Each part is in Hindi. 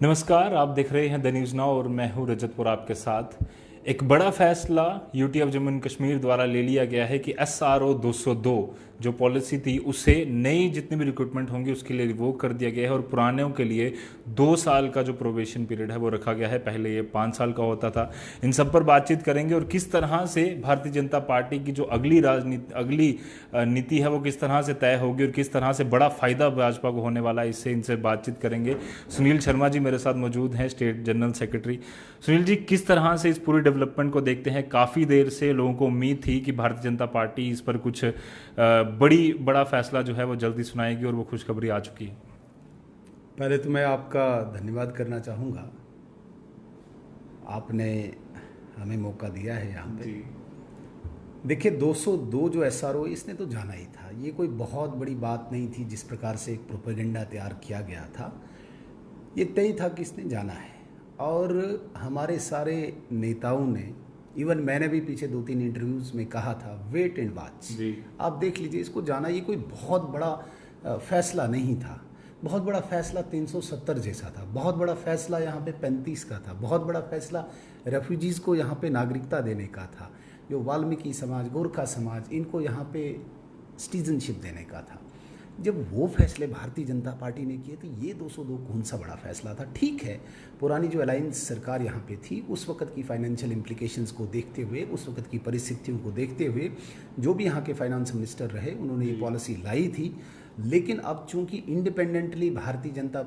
नमस्कार, आप देख रहे हैं द न्यूज़ नाउ और मैं हूं रजतपुर आपके साथ। एक बड़ा फैसला UT of Jammu and Kashmir द्वारा ले लिया गया है कि SRO 202 जो पॉलिसी थी उसे नई जितनी भी रिक्रूटमेंट होंगी उसके लिए रिवोक कर दिया गया है और पुरानों के लिए 2 साल का जो प्रोबेशन पीरियड है वो रखा गया है। पहले ये 5 साल का होता था। इन सब पर बातचीत करेंगे और किस तरह से भारतीय जनता पार्टी की जो अगली नीति है वो किस तरह से तय होगी और किस तरह से बड़ा फायदा भाजपा को होने वाला है, इससे इनसे बातचीत करेंगे। सुनील शर्मा जी मेरे साथ मौजूद हैं, state general secretary. Sunil ji, किस तरह से इस पूरी डेवलपमेंट को देखते हैं? काफ़ी देर से लोगों को उम्मीद थी कि भारतीय जनता पार्टी इस पर कुछ बड़ा फैसला जो है वो जल्दी सुनाएगी और वो खुशखबरी आ चुकी है। पहले तो मैं आपका धन्यवाद करना चाहूँगा। आपने हमें मौका दिया है यहाँ पे। देखिए, 202 जो SRO इसने तो जाना ही था। ये कोई बहुत बड़ी बात नहीं थी। जिस प्रकार से एक प्रोपेगेंडा तैयार किया गया था, ये तय था कि इसने जाना है। और हमारे सारे नेताओं ने, इवन मैंने भी पीछे 2-3 इंटरव्यूज़ में कहा था, वेट एंड वॉच। आप देख लीजिए, इसको जाना ये कोई बहुत बड़ा फैसला नहीं था। बहुत बड़ा फैसला 370 जैसा था। बहुत बड़ा फैसला यहाँ पे 35 का था। बहुत बड़ा फैसला रेफ्यूजीज़ को यहाँ पे नागरिकता देने का था। जो वाल्मीकि समाज, गोरखा समाज, इनको यहाँ पे सिटीजनशिप देने का था। जब वो फैसले भारतीय जनता पार्टी ने किए तो ये 202 कौन सा बड़ा फैसला था। ठीक है, पुरानी जो अलायंस सरकार यहाँ पे थी, उस वक्त की फाइनेंशियल इम्प्लीकेशंस को देखते हुए, उस वक्त की परिस्थितियों को देखते हुए, जो भी यहाँ के फाइनेंस मिनिस्टर रहे, उन्होंने ये पॉलिसी लाई थी। लेकिन अब चूंकि इंडिपेंडेंटली भारतीय जनता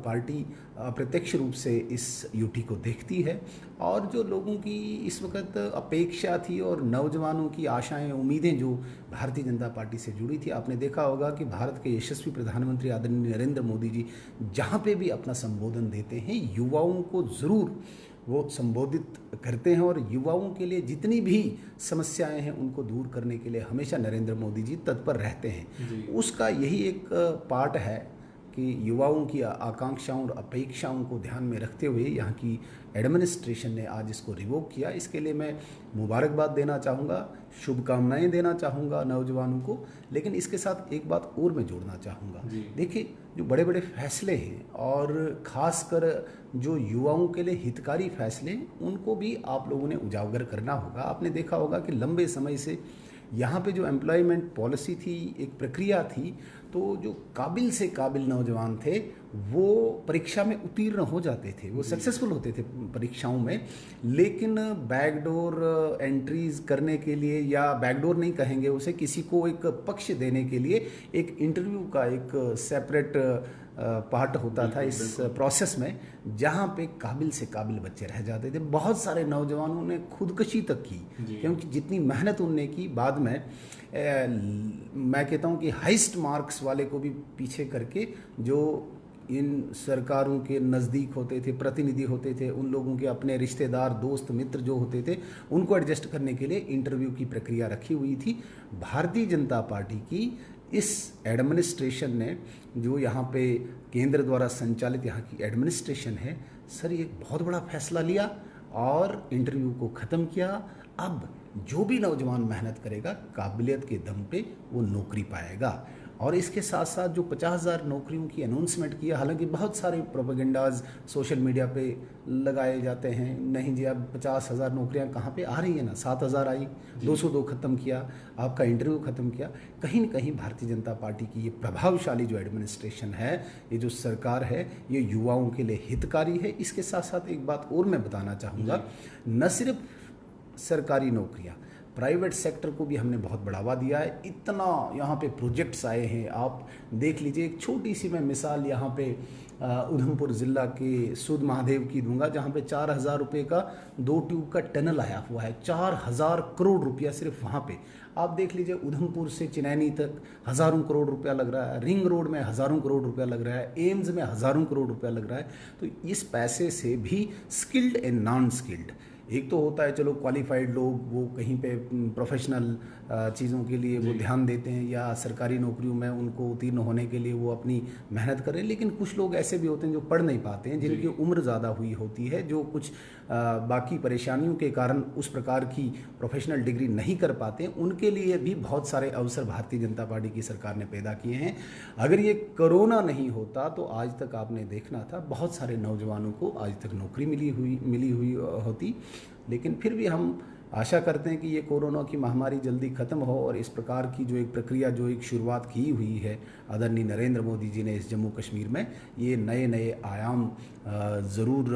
पार्टी अप्रत्यक्ष रूप से इस यूटी को देखती है, और जो लोगों की इस वक्त अपेक्षा थी और नौजवानों की आशाएं, उम्मीदें जो भारतीय जनता पार्टी से जुड़ी थी, आपने देखा होगा कि भारत के यशस्वी प्रधानमंत्री आदरणीय नरेंद्र मोदी जी जहाँ पे भी अपना संबोधन देते हैं, युवाओं को ज़रूर वो संबोधित करते हैं। और युवाओं के लिए जितनी भी समस्याएं हैं उनको दूर करने के लिए हमेशा नरेंद्र मोदी जी तत्पर रहते हैं। उसका यही एक पार्ट है कि युवाओं की आकांक्षाओं और अपेक्षाओं को ध्यान में रखते हुए यहाँ की एडमिनिस्ट्रेशन ने आज इसको रिवोक किया। इसके लिए मैं मुबारकबाद देना चाहूँगा, शुभकामनाएं देना चाहूँगा नौजवानों को। लेकिन इसके साथ एक बात और मैं जोड़ना चाहूँगा। देखिए, जो बड़े बड़े फैसले हैं और ख़ासकर जो युवाओं के लिए हितकारी फैसले, उनको भी आप लोगों ने उजागर करना होगा। आपने देखा होगा कि लंबे समय से यहाँ पे जो एम्प्लॉयमेंट पॉलिसी थी, एक प्रक्रिया थी, तो जो काबिल से काबिल नौजवान थे वो परीक्षा में उत्तीर्ण हो जाते थे, वो सक्सेसफुल होते थे परीक्षाओं में। लेकिन बैकडोर एंट्रीज करने के लिए, या बैकडोर नहीं कहेंगे उसे, किसी को एक पक्ष देने के लिए एक इंटरव्यू का एक सेपरेट पार्ट होता था इस प्रोसेस में, जहाँ पे काबिल से काबिल बच्चे रह जाते थे। बहुत सारे नौजवानों ने खुदकशी तक की, क्योंकि जितनी मेहनत उनने की, बाद में मैं कहता हूँ कि हाईएस्ट मार्क्स वाले को भी पीछे करके, जो इन सरकारों के नज़दीक होते थे, प्रतिनिधि होते थे, उन लोगों के अपने रिश्तेदार, दोस्त, मित्र जो होते थे, उनको एडजस्ट करने के लिए इंटरव्यू की प्रक्रिया रखी हुई थी। भारतीय जनता पार्टी की इस एडमिनिस्ट्रेशन ने, जो यहाँ पे केंद्र द्वारा संचालित यहाँ की एडमिनिस्ट्रेशन है, सर, ये बहुत बड़ा फैसला लिया और इंटरव्यू को ख़त्म किया। अब जो भी नौजवान मेहनत करेगा, काबिलियत के दम पे वो नौकरी पाएगा। और इसके साथ साथ जो 50,000 नौकरियों की अनाउंसमेंट किया, हालांकि बहुत सारे प्रोपेगेंडाज सोशल मीडिया पे लगाए जाते हैं, नहीं जी अब 50,000 नौकरियां कहाँ पे आ रही है ना, 7,000 आई, 202 ख़त्म किया, आपका इंटरव्यू ख़त्म किया। कहीं न कहीं भारतीय जनता पार्टी की ये प्रभावशाली जो एडमिनिस्ट्रेशन है, ये जो सरकार है, ये युवाओं के लिए हितकारी है। इसके साथ साथ एक बात और मैं बताना चाहूँगा, न सिर्फ सरकारी नौकरियाँ, प्राइवेट सेक्टर को भी हमने बहुत बढ़ावा दिया है। इतना यहाँ पे प्रोजेक्ट्स आए हैं, आप देख लीजिए। एक छोटी सी मैं मिसाल यहाँ पे उधमपुर ज़िला के सूद महादेव की दूंगा, जहाँ पे 4,000 रुपये का 2 ट्यूब का टनल आया हुआ है। 4,000 करोड़ रुपया सिर्फ वहाँ पे। आप देख लीजिए, उधमपुर से चिनैनी तक हज़ारों करोड़ रुपया लग रहा है, रिंग रोड में हज़ारों करोड़ रुपया लग रहा है, एम्स में हज़ारों करोड़ रुपया लग रहा है। तो इस पैसे से भी स्किल्ड एंड नॉन स्किल्ड एक तो होता है चलो क्वालिफाइड लोग वो कहीं पे प्रोफेशनल चीज़ों के लिए वो ध्यान देते हैं या सरकारी नौकरियों में उनको उत्तीर्ण होने के लिए वो अपनी मेहनत करें, लेकिन कुछ लोग ऐसे भी होते हैं जो पढ़ नहीं पाते हैं, जिनकी उम्र ज़्यादा हुई होती है, जो कुछ बाकी परेशानियों के कारण उस प्रकार की प्रोफेशनल डिग्री नहीं कर पाते हैं, उनके लिए भी बहुत सारे अवसर भारतीय जनता पार्टी की सरकार ने पैदा किए हैं। अगर ये कोरोना नहीं होता तो आज तक आपने देखना था बहुत सारे नौजवानों को आज तक नौकरी मिली हुई होती, लेकिन फिर भी हम आशा करते हैं कि ये कोरोना की महामारी जल्दी ख़त्म हो और इस प्रकार की जो एक प्रक्रिया जो एक शुरुआत की हुई है आदरणीय नरेंद्र मोदी जी ने इस जम्मू कश्मीर में, ये नए नए आयाम ज़रूर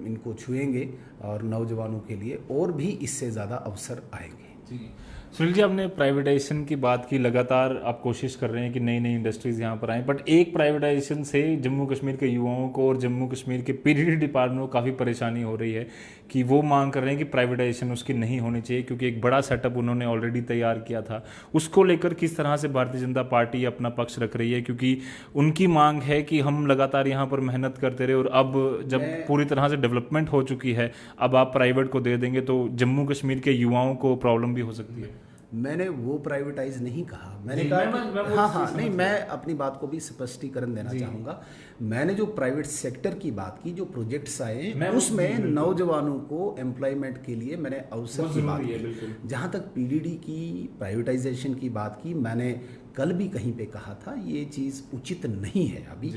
इनको छुएंगे और नौजवानों के लिए और भी इससे ज़्यादा अवसर आएंगे। जी सुनील जी, आपने प्राइवेटाइजेशन की बात की, लगातार आप कोशिश कर रहे हैं कि नई नई इंडस्ट्रीज़ यहाँ पर आएँ, बट एक प्राइवेटाइजेशन से जम्मू कश्मीर के युवाओं को और जम्मू कश्मीर के पीडीडी डिपार्टमेंट को काफ़ी परेशानी हो रही है कि वो मांग कर रहे हैं कि प्राइवेटाइजेशन उसकी नहीं होनी चाहिए, क्योंकि एक बड़ा सेटअप उन्होंने ऑलरेडी तैयार किया था। उसको लेकर किस तरह से भारतीय जनता पार्टी अपना पक्ष रख रही है, क्योंकि उनकी मांग है कि हम लगातार यहाँ पर मेहनत करते रहे और अब जब पूरी तरह से डेवलपमेंट हो चुकी है, अब आप प्राइवेट को दे देंगे तो जम्मू कश्मीर के युवाओं को प्रॉब्लम भी हो सकती है। मैंने वो प्राइवेटाइज नहीं कहा, मैंने कहा हाँ, नहीं, मैं अपनी बात को भी स्पष्टीकरण देना चाहूँगा। मैंने जो प्राइवेट सेक्टर की बात की, जो प्रोजेक्ट्स आए उसमें नौजवानों को एम्प्लॉयमेंट के लिए मैंने अवसर की बात की। जहाँ तक पीडीडी की प्राइवेटाइजेशन की बात की, मैंने कल भी कहीं पे कहा था ये चीज़ उचित नहीं है अभी,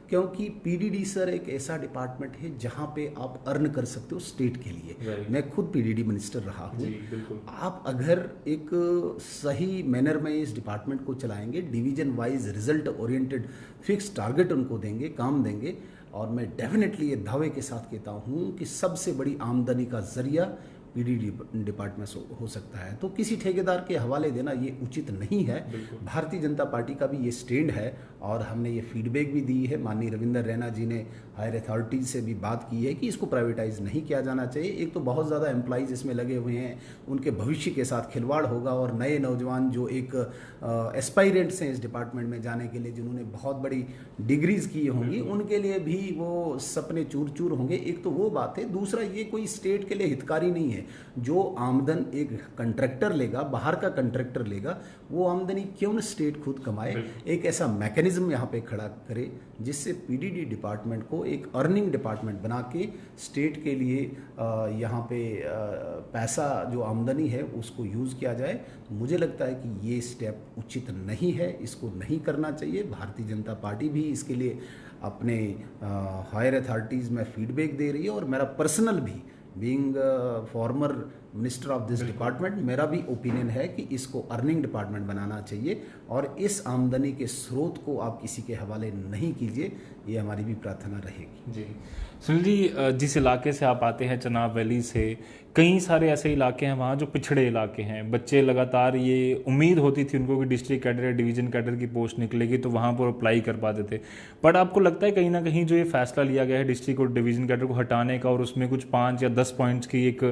क्योंकि पीडीडी सर एक ऐसा डिपार्टमेंट है जहाँ पे आप अर्न कर सकते हो स्टेट के लिए। मैं खुद पीडीडी मिनिस्टर रहा हूँ। आप अगर एक सही मैनर में इस डिपार्टमेंट को चलाएंगे, division wise result oriented fix target उनको देंगे, काम देंगे, और मैं डेफिनेटली ये दावे के साथ कहता हूँ कि सबसे बड़ी आमदनी का जरिया पीडीडी डिपार्टमेंट हो सकता है। तो किसी ठेकेदार के हवाले देना ये उचित नहीं है। भारतीय जनता पार्टी का भी ये स्टैंड है और हमने ये फीडबैक भी दी है। माननीय रविंद्र रैना जी ने हायर अथॉरिटीज से भी बात की है कि इसको प्राइवेटाइज नहीं किया जाना चाहिए। एक तो बहुत ज़्यादा एम्प्लॉइज इसमें लगे हुए हैं, उनके भविष्य के साथ खिलवाड़ होगा, और नए नौजवान जो एक एस्पायरेंट्स हैं इस डिपार्टमेंट में जाने के लिए, जिन्होंने बहुत बड़ी डिग्रीज की होंगी, उनके लिए भी वो सपने चूर चूर होंगे। एक तो वो बात है, दूसरा ये कोई स्टेट के लिए हितकारी नहीं है। जो आमदन एक कंट्रैक्टर लेगा, बाहर का कंट्रैक्टर लेगा, वो आमदनी क्यों न स्टेट खुद कमाए। एक ऐसा मैकेनिज्म यहाँ पे खड़ा करे जिससे पीडीडी डिपार्टमेंट को एक अर्निंग डिपार्टमेंट बना के स्टेट के लिए यहाँ पे पैसा जो आमदनी है उसको यूज़ किया जाए। मुझे लगता है कि ये स्टेप उचित नहीं है, इसको नहीं करना चाहिए। भारतीय जनता पार्टी भी इसके लिए अपने हायर अथॉरिटीज़ में फीडबैक दे रही है, और मेरा पर्सनल भी being former minister of this department, मेरा भी ओपिनियन है कि इसको अर्निंग डिपार्टमेंट बनाना चाहिए और इस आमदनी के स्रोत को आप किसी के हवाले नहीं कीजिए, ये हमारी भी प्रार्थना रहेगी। जी सुनील जी, जिस इलाके से आप आते हैं, चनाब वैली से, कई सारे ऐसे इलाके हैं वहाँ जो पिछड़े इलाके हैं। बच्चे लगातार ये उम्मीद होती थी उनको कि डिस्ट्रिक्ट कैडर या डिवीजन कैडर की पोस्ट निकलेगी तो वहाँ पर अप्लाई कर पाते थे, बट आपको लगता है कहीं ना कहीं जो ये फैसला लिया गया है डिस्ट्रिक्ट और डिवीजन कैडर को हटाने का और उसमें कुछ 5 या 10 पॉइंट्स की एक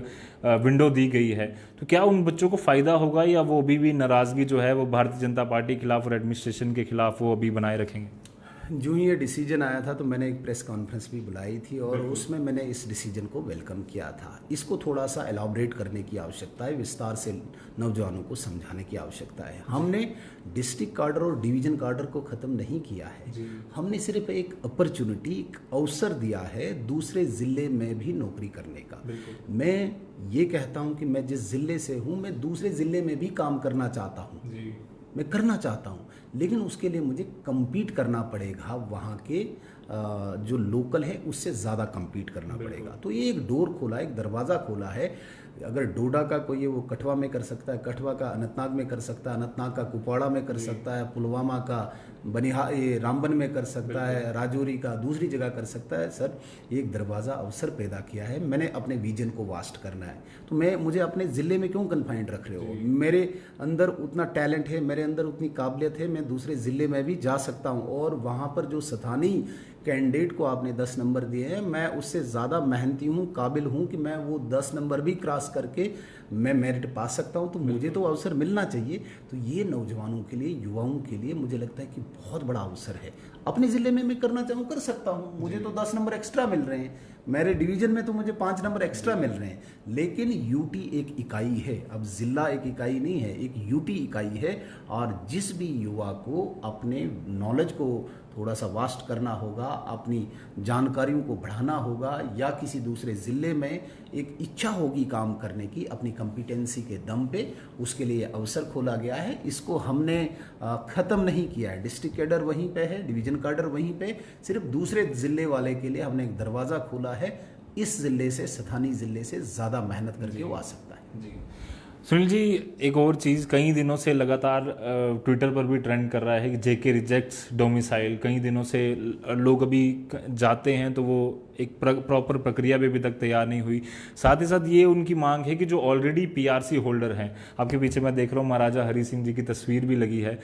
विंडो दी गई है, तो क्या उन बच्चों को फ़ायदा होगा या वो अभी भी नाराज़गी जो है वो भारतीय जनता पार्टी के खिलाफ और एडमिनिस्ट्रेशन के खिलाफ वो अभी बनाए रखेंगे? जो ही ये डिसीजन आया था तो मैंने एक प्रेस कॉन्फ्रेंस भी बुलाई थी और उसमें मैंने इस डिसीजन को वेलकम किया था। इसको थोड़ा सा एलाबोरेट करने की आवश्यकता है, विस्तार से नौजवानों को समझाने की आवश्यकता है। हमने डिस्ट्रिक्ट कार्डर और डिवीजन कार्डर को ख़त्म नहीं किया है, हमने सिर्फ एक अपॉर्चुनिटी, एक अवसर दिया है दूसरे ज़िले में भी नौकरी करने का। मैं ये कहता हूँ कि मैं जिस ज़िले से हूँ मैं दूसरे ज़िले में भी काम करना चाहता हूँ, मैं करना चाहता हूँ, लेकिन उसके लिए मुझे कम्पीट करना पड़ेगा, वहाँ के जो लोकल है उससे ज़्यादा कम्पीट करना पड़ेगा। तो ये एक डोर खोला, एक दरवाज़ा खोला है। अगर डोडा का कोई है वो कठवा में कर सकता है, कठवा का अनंतनाग में कर सकता है, अनंतनाग का कुपवाड़ा में कर सकता है, पुलवामा का रामबन में कर सकता है, राजौरी का दूसरी जगह कर सकता है। सर, एक दरवाज़ा अवसर पैदा किया है, मैंने अपने विजन को वास्ट करना है, तो मुझे अपने ज़िले में क्यों कन्फाइंड रख रहे हो? मेरे अंदर उतना टैलेंट है, मेरे अंदर उतनी काबिलियत है, मैं दूसरे ज़िले में भी जा सकता हूँ। और वहाँ पर जो स्थानीय कैंडिडेट को आपने 10 नंबर दिए हैं, मैं उससे ज़्यादा मेहनती हूँ, काबिल हूँ कि मैं वो 10 नंबर भी क्रॉस प्रयास करके मैं मेरिट पा सकता हूं, तो मुझे तो अवसर मिलना चाहिए। तो ये नौजवानों के लिए, युवाओं के लिए मुझे लगता है कि बहुत बड़ा अवसर है। अपने ज़िले में मैं करना चाहूँ कर सकता हूँ, मुझे तो 10 नंबर एक्स्ट्रा मिल रहे हैं, मेरे डिवीज़न में तो मुझे 5 नंबर एक्स्ट्रा मिल रहे हैं। लेकिन यूटी एक इकाई है, अब ज़िला एक इकाई नहीं है, एक यूटी इकाई है। और जिस भी युवा को अपने नॉलेज को थोड़ा सा वास्ट करना होगा, अपनी जानकारियों को बढ़ाना होगा, या किसी दूसरे ज़िले में एक इच्छा होगी काम करने की अपनी कॉम्पिटेंसी के दम पे, उसके लिए अवसर खोला गया है। इसको हमने ख़त्म नहीं किया है। डिस्ट्रिक्ट कैडर वहीं पे है, डिवीज़न कैडर वहीं पे, सिर्फ दूसरे ज़िले वाले के लिए हमने एक दरवाज़ा खोला है। इस ज़िले से, स्थानीय ज़िले से ज़्यादा मेहनत करके वो आ सकता है। जी सुनील जी, एक और चीज़ कई दिनों से लगातार ट्विटर पर भी ट्रेंड कर रहा है कि जेके रिजेक्ट्स डोमिसाइल। कई दिनों से लोग अभी जाते हैं तो वो एक प्रॉपर प्रक्रिया भी अभी तक तैयार नहीं हुई। साथ ही साथ ये उनकी मांग है कि जो ऑलरेडी पीआरसी होल्डर हैं, आपके पीछे मैं देख रहा हूँ महाराजा हरि सिंह जी की तस्वीर भी लगी है,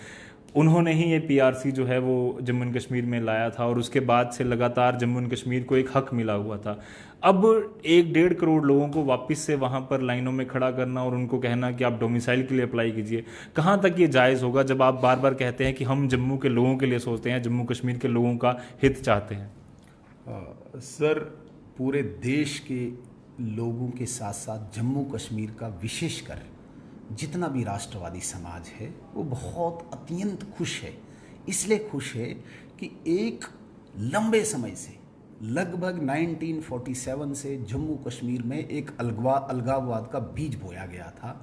उन्होंने ही ये पीआरसी जो है वो जम्मू एंड कश्मीर में लाया था और उसके बाद से लगातार जम्मू एंड कश्मीर को एक हक मिला हुआ था। अब 1-1.5 करोड़ लोगों को वापस से वहां पर लाइनों में खड़ा करना और उनको कहना कि आप डोमिसाइल के लिए अप्लाई कीजिए, कहां तक ये जायज़ होगा जब आप बार बार कहते हैं कि हम जम्मू के लोगों के लिए सोचते हैं, जम्मू कश्मीर के लोगों का हित चाहते हैं? सर, पूरे देश के लोगों के साथ साथ जम्मू कश्मीर का विशेषकर जितना भी राष्ट्रवादी समाज है वो बहुत अत्यंत खुश है। इसलिए खुश है कि एक लंबे समय से, लगभग 1947 से जम्मू कश्मीर में एक अलगाववाद का बीज बोया गया था।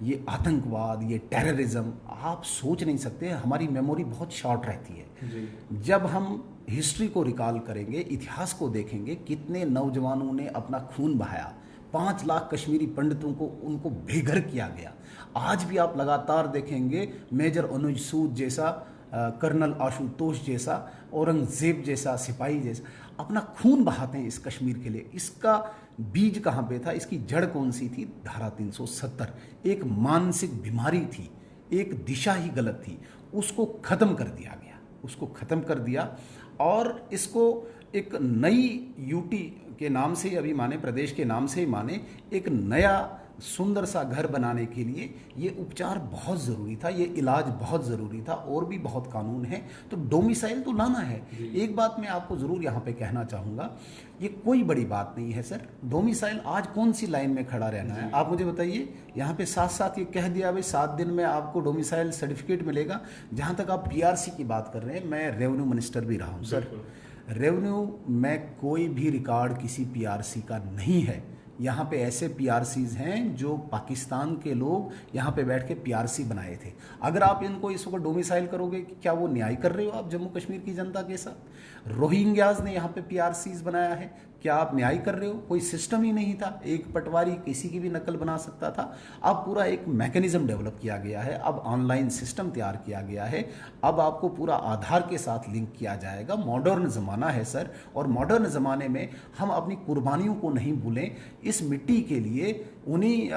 ये आतंकवाद, ये टेररिज्म, आप सोच नहीं सकते, हमारी मेमोरी बहुत शॉर्ट रहती है जी। जब हम हिस्ट्री को रिकॉल करेंगे, इतिहास को देखेंगे, कितने नौजवानों ने अपना खून बहाया, 5 लाख कश्मीरी पंडितों को उनको बेघर किया गया। आज भी आप लगातार देखेंगे मेजर अनुज सूद जैसा, कर्नल आशुतोष जैसा, औरंगजेब जैसा सिपाही जैसा अपना खून बहाते हैं इस कश्मीर के लिए। इसका बीज कहाँ पे था, इसकी जड़ कौन सी थी? धारा 370। एक मानसिक बीमारी थी, एक दिशा ही गलत थी, उसको ख़त्म कर दिया गया, उसको ख़त्म कर दिया। और इसको एक नई यूटी के नाम से अभी माने, प्रदेश के नाम से ही माने, एक नया सुंदर सा घर बनाने के लिए ये उपचार बहुत ज़रूरी था, ये इलाज बहुत ज़रूरी था। और भी बहुत कानून है, तो डोमिसाइल तो लाना है। एक बात मैं आपको ज़रूर यहाँ पे कहना चाहूँगा, ये कोई बड़ी बात नहीं है सर। डोमिसाइल आज कौन सी लाइन में खड़ा रहना है, आप मुझे बताइए। यहाँ पे साथ साथ ये कह दिया भाई 7 दिन में आपको डोमिसाइल सर्टिफिकेट मिलेगा। जहाँ तक आप पीआरसी की बात कर रहे हैं, मैं रेवेन्यू मिनिस्टर भी रहा हूँ सर। रेवेन्यू में कोई भी रिकॉर्ड किसी पीआरसी का नहीं है। यहाँ पे ऐसे पीआरसीज हैं जो पाकिस्तान के लोग यहाँ पे बैठ के पीआरसी बनाए थे। अगर आप इनको इस वक्त डोमिसाइल करोगे, क्या वो न्याय कर रहे हो आप जम्मू कश्मीर की जनता के साथ? रोहिंग्याज ने यहाँ पे पीआरसीज बनाया है, क्या आप न्याय कर रहे हो? कोई सिस्टम ही नहीं था, एक पटवारी किसी की भी नकल बना सकता था। अब पूरा एक मैकेनिज्म डेवलप किया गया है, अब ऑनलाइन सिस्टम तैयार किया गया है, अब आपको पूरा आधार के साथ लिंक किया जाएगा। मॉडर्न ज़माना है सर, और मॉडर्न ज़माने में हम अपनी कुर्बानियों को नहीं भूलें। इस मिट्टी के लिए उन्हीं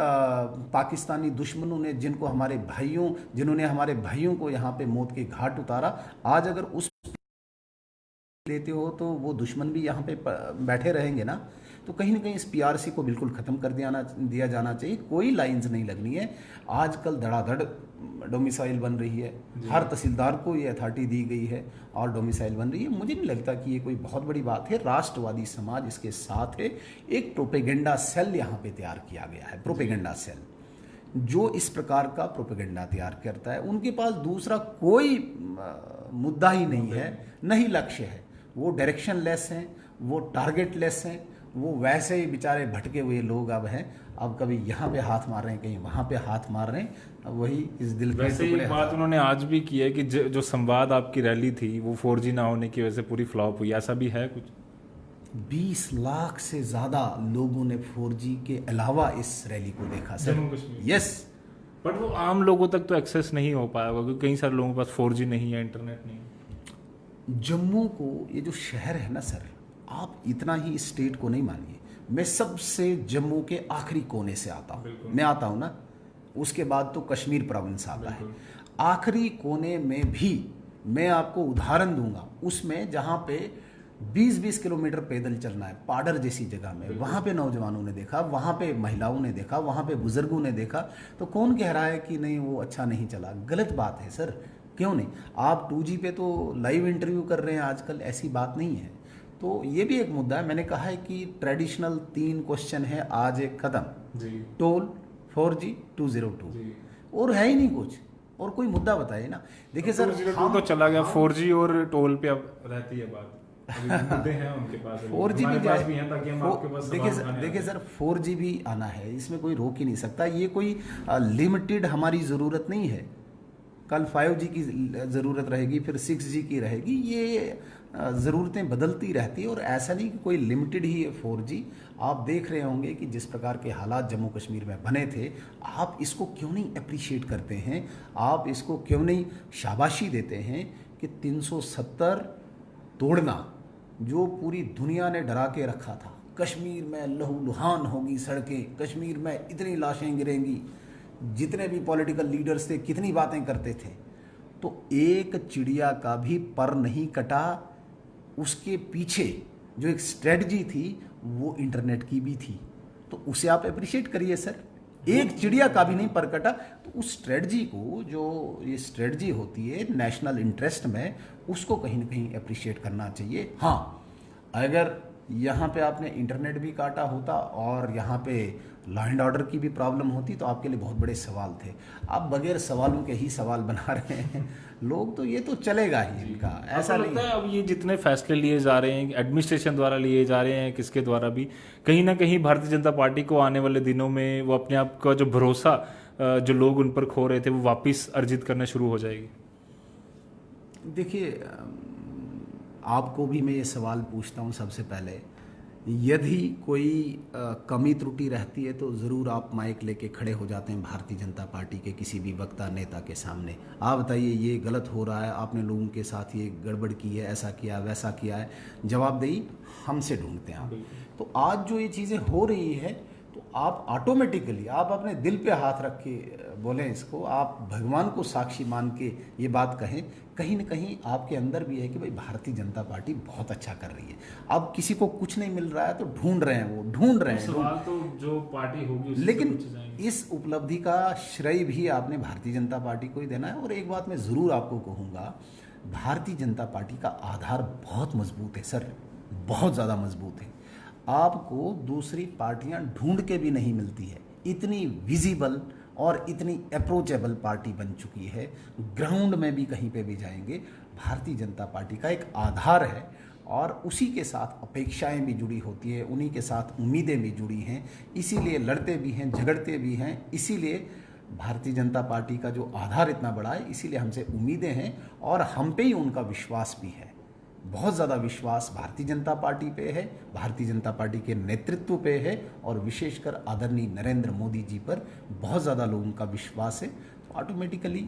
पाकिस्तानी दुश्मनों ने, जिन्होंने हमारे भाइयों को यहाँ पे मौत के घाट उतारा, आज अगर उस लेते हो तो वो दुश्मन भी यहाँ पे बैठे रहेंगे ना। तो कहीं ना कहीं इस पीआरसी को बिल्कुल ख़त्म कर दिया जाना चाहिए। कोई लाइंस नहीं लगनी है। आजकल धड़ाधड़ डोमिसाइल बन रही है, हर तहसीलदार को ये अथॉरिटी दी गई है और डोमिसाइल बन रही है। मुझे नहीं लगता कि ये कोई बहुत बड़ी बात है। राष्ट्रवादी समाज इसके साथ है। एक प्रोपेगेंडा सेल यहाँ पे तैयार किया गया है, प्रोपेगेंडा सेल, जो इस प्रकार का प्रोपेगेंडा तैयार करता है। उनके पास दूसरा कोई मुद्दा ही नहीं है, नहीं लक्ष्य है। वो डायरेक्शन लेस हैं, वो टारगेट लेस हैं, वो वैसे ही बेचारे भटके हुए लोग अब हैं। अब कभी यहाँ पे हाथ मार रहे हैं, कहीं वहाँ पे हाथ मार रहे हैं। अब वही इस दिल के वैसे ही बात उन्होंने आज भी की है कि जो संवाद आपकी रैली थी वो 4G ना होने की वजह से पूरी फ्लॉप हुई, ऐसा भी है कुछ? 20 लाख से ज़्यादा लोगों ने 4G के अलावा इस रैली को देखा सर। यस, बट वो आम लोगों तक तो एक्सेस नहीं हो पाया होगा क्योंकि कई सारे लोगों के पास 4G नहीं है, इंटरनेट नहीं है। जम्मू को, ये जो शहर है ना सर, आप इतना ही स्टेट को नहीं मानिए। मैं सबसे जम्मू के आखिरी कोने से आता हूँ, मैं आता हूँ ना, उसके बाद तो कश्मीर प्रोविंस आता है। आखिरी कोने में भी मैं आपको उदाहरण दूंगा, उसमें जहाँ पे 20-20 किलोमीटर पैदल चलना है पाडर जैसी जगह में, वहाँ पे नौजवानों ने देखा, वहाँ पे महिलाओं ने देखा, वहाँ पे बुजुर्गों ने देखा, तो कौन कह रहा है कि नहीं वो अच्छा नहीं चला? गलत बात है सर, क्यों नहीं? आप 2G पे तो लाइव इंटरव्यू कर रहे हैं आजकल, ऐसी बात नहीं है। तो ये भी एक मुद्दा है। मैंने कहा है कि ट्रेडिशनल 3 क्वेश्चन है, आज एक खत्म, टोल, 4G, 202, और है ही नहीं कुछ, और कोई मुद्दा बताइए ना। देखिए सर, 202 तो चला गया, 4G और टोल पे अब रहती है बात। मुद्दे हैं उनके पास, 4G भी पास भी हैं, ताकि हम आपके पास देखिए सर 4G भी आना है, इसमें कोई रोक ही नहीं सकता। ये कोई लिमिटेड हमारी ज़रूरत नहीं है। कल 5G की ज़रूरत रहेगी, फिर 6G की रहेगी, ये ज़रूरतें बदलती रहती है, और ऐसा नहीं कि कोई लिमिटेड ही है 4G। आप देख रहे होंगे कि जिस प्रकार के हालात जम्मू कश्मीर में बने थे, आप इसको क्यों नहीं अप्रिशिएट करते हैं? आप इसको क्यों नहीं शाबाशी देते हैं कि 370 तोड़ना, जो पूरी दुनिया ने डरा के रखा था, कश्मीर में लहूलुहान होगी सड़कें, कश्मीर में इतनी लाशें गिरेंगी, जितने भी पॉलिटिकल लीडर्स थे कितनी बातें करते थे, तो एक चिड़िया का भी पर नहीं कटा। उसके पीछे जो एक स्ट्रेटजी थी वो इंटरनेट की भी थी, तो उसे आप अप्रिशिएट करिए सर। एक चिड़िया का भी नहीं पर कटा, तो उस स्ट्रेटजी को, जो ये स्ट्रेटजी होती है नेशनल इंटरेस्ट में, उसको कहीं ना कहीं अप्रिशिएट करना चाहिए। हाँ, अगर यहाँ पे आपने इंटरनेट भी काटा होता और यहाँ पे लॉ एंड ऑर्डर की भी प्रॉब्लम होती, तो आपके लिए बहुत बड़े सवाल थे। आप बगैर सवालों के ही सवाल बना रहे हैं लोग, तो ये तो चलेगा ही इनका, ऐसा नहीं लगता है। अब ये जितने फैसले लिए जा रहे हैं, एडमिनिस्ट्रेशन द्वारा लिए जा रहे हैं, किसके द्वारा भी, कहीं ना कहीं भारतीय जनता पार्टी को आने वाले दिनों में वो अपने आप का जो भरोसा जो लोग उन पर खो रहे थे, वो वापस अर्जित करना शुरू हो जाएगी। देखिए, आपको भी मैं ये सवाल पूछता हूँ सबसे पहले, यदि कोई कमी त्रुटि रहती है तो ज़रूर आप माइक लेके खड़े हो जाते हैं भारतीय जनता पार्टी के किसी भी वक्ता नेता के सामने। आप बताइए ये गलत हो रहा है, आपने लोगों के साथ ये गड़बड़ की है, ऐसा किया वैसा किया है, जवाबदेही हमसे ढूंढते हैं आप। तो आज जो ये चीज़ें हो रही है, तो आप ऑटोमेटिकली आप अपने दिल पे हाथ रख के बोलें इसको, आप भगवान को साक्षी मान के ये बात कहें, कहीं ना कहीं आपके अंदर भी है कि भाई भारतीय जनता पार्टी बहुत अच्छा कर रही है। अब किसी को कुछ नहीं मिल रहा है तो ढूंढ रहे हैं, वो ढूंढ रहे हैं। सवाल तो जो पार्टी होगी, लेकिन इस उपलब्धि का श्रेय भी आपने भारतीय जनता पार्टी को ही देना है। और एक बात मैं ज़रूर आपको कहूँगा, भारतीय जनता पार्टी का आधार बहुत मजबूत है सर, बहुत ज़्यादा मजबूत है। आपको दूसरी पार्टियां ढूंढ के भी नहीं मिलती है, इतनी विजिबल और इतनी अप्रोचेबल पार्टी बन चुकी है। ग्राउंड में भी कहीं पे भी जाएंगे, भारतीय जनता पार्टी का एक आधार है, और उसी के साथ अपेक्षाएं भी जुड़ी होती है, उन्हीं के साथ उम्मीदें भी जुड़ी हैं, इसीलिए लड़ते भी हैं, झगड़ते भी हैं। इसीलिए भारतीय जनता पार्टी का जो आधार इतना बड़ा है, इसीलिए हमसे उम्मीदें हैं, और हम पे ही उनका विश्वास भी है। बहुत ज़्यादा विश्वास भारतीय जनता पार्टी पे है, भारतीय जनता पार्टी के नेतृत्व पे है, और विशेषकर आदरणीय नरेंद्र मोदी जी पर बहुत ज़्यादा लोगों का विश्वास है। तो ऑटोमेटिकली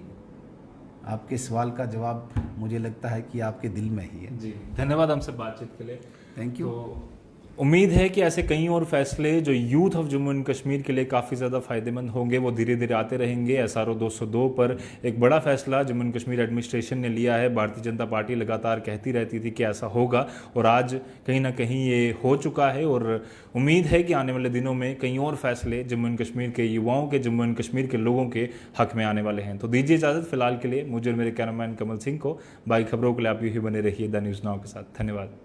आपके सवाल का जवाब मुझे लगता है कि आपके दिल में ही है। जी, धन्यवाद हमसे बातचीत के लिए। Thank you. तो उम्मीद है कि ऐसे कई और फैसले जो youth of Jammu and Kashmir के लिए काफ़ी ज़्यादा फायदेमंद होंगे, वो धीरे धीरे आते रहेंगे। SRO 202 पर एक बड़ा फैसला जम्मू एंड कश्मीर एडमिनिस्ट्रेशन ने लिया है। भारतीय जनता पार्टी लगातार कहती रहती थी कि ऐसा होगा, और आज कहीं ना कहीं ये हो चुका है। और उम्मीद है कि आने वाले दिनों में कई और फैसले जम्मू एंड कश्मीर के युवाओं के, जम्मू एंड कश्मीर के लोगों के हक में आने वाले हैं। तो दीजिए इजाज़त फिलहाल के लिए मुझे और मेरे कैमरामैन कमल सिंह को। बाकी खबरों के लिए आप यूँ ही बने रहिए द न्यूज़ नाउ के साथ। धन्यवाद।